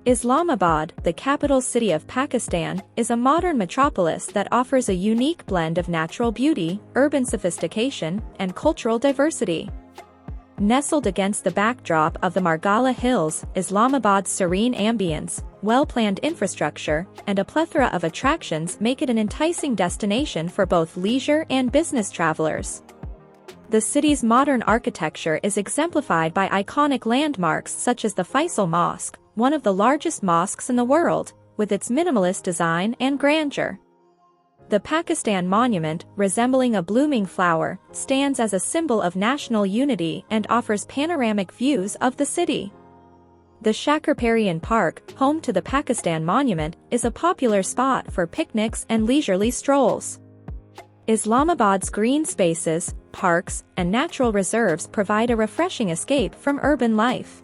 Islamabad, the capital city of Pakistan, is a modern metropolis that offers a unique blend of natural beauty, urban sophistication, and cultural diversity. Nestled against the backdrop of the Margalla Hills, Islamabad's serene ambience, well-planned infrastructure, and a plethora of attractions make it an enticing destination for both leisure and business travelers. The city's modern architecture is exemplified by iconic landmarks such as the Faisal Mosque, one of the largest mosques in the world, with its minimalist design and grandeur. The Pakistan Monument, resembling a blooming flower, stands as a symbol of national unity and offers panoramic views of the city. The Shakarparian Park, home to the Pakistan Monument, is a popular spot for picnics and leisurely strolls. Islamabad's green spaces, parks, and natural reserves provide a refreshing escape from urban life.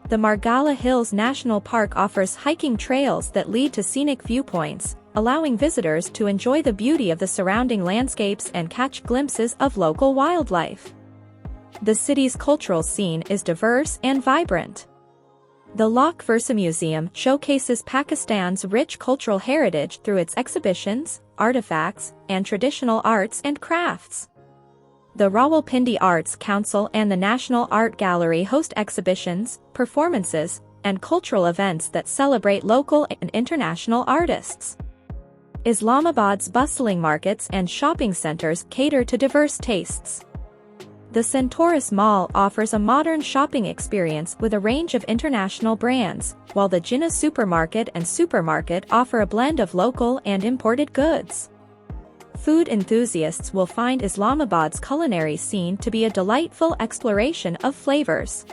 The Margalla Hills National Park offers hiking trails that lead to scenic viewpoints, allowing visitors to enjoy the beauty of the surrounding landscapes and catch glimpses of local wildlife. The city's cultural scene is diverse and vibrant. The Lok Versa Museum showcases Pakistan's rich cultural heritage through its exhibitions, artifacts, and traditional arts and crafts. The Rawalpindi Arts Council and the National Art Gallery host exhibitions, performances, and cultural events that celebrate local and international artists. Islamabad's bustling markets and shopping centers cater to diverse tastes. The Centaurus Mall offers a modern shopping experience with a range of international brands, while the Jinnah Supermarket and Supermarket offer a blend of local and imported goods. Food enthusiasts will find Islamabad's culinary scene to be a delightful exploration of flavors.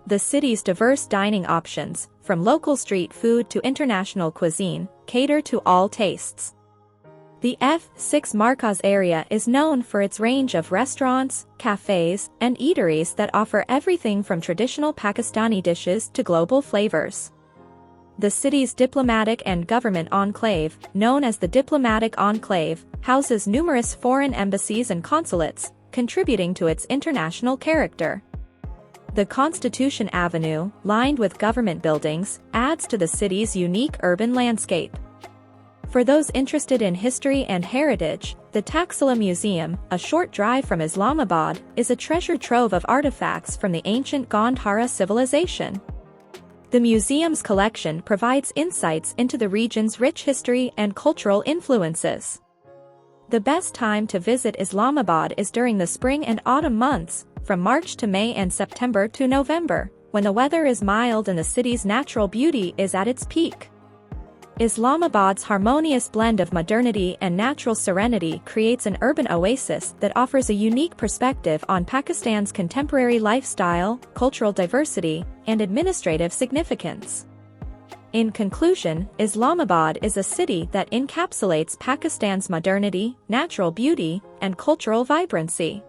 The city's diverse dining options, from local street food to international cuisine, cater to all tastes. The F6 Markaz area is known for its range of restaurants, cafes, and eateries that offer everything from traditional Pakistani dishes to global flavors. The city's diplomatic and government enclave, known as the Diplomatic Enclave, houses numerous foreign embassies and consulates, contributing to its international character. The Constitution Avenue, lined with government buildings, adds to the city's unique urban landscape. For those interested in history and heritage, the Taxila Museum, a short drive from Islamabad, is a treasure trove of artifacts from the ancient Gandhara civilization. The museum's collection provides insights into the region's rich history and cultural influences. The best time to visit Islamabad is during the spring and autumn months, from March to May and September to November, when the weather is mild and the city's natural beauty is at its peak. Islamabad's harmonious blend of modernity and natural serenity creates an urban oasis that offers a unique perspective on Pakistan's contemporary lifestyle, cultural diversity, and administrative significance. In conclusion, Islamabad is a city that encapsulates Pakistan's modernity, natural beauty, and cultural vibrancy.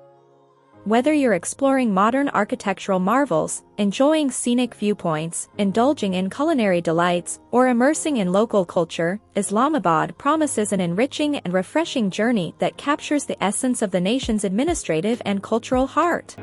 Whether you're exploring modern architectural marvels, enjoying scenic viewpoints, indulging in culinary delights, or immersing in local culture, Islamabad promises an enriching and refreshing journey that captures the essence of the nation's administrative and cultural heart.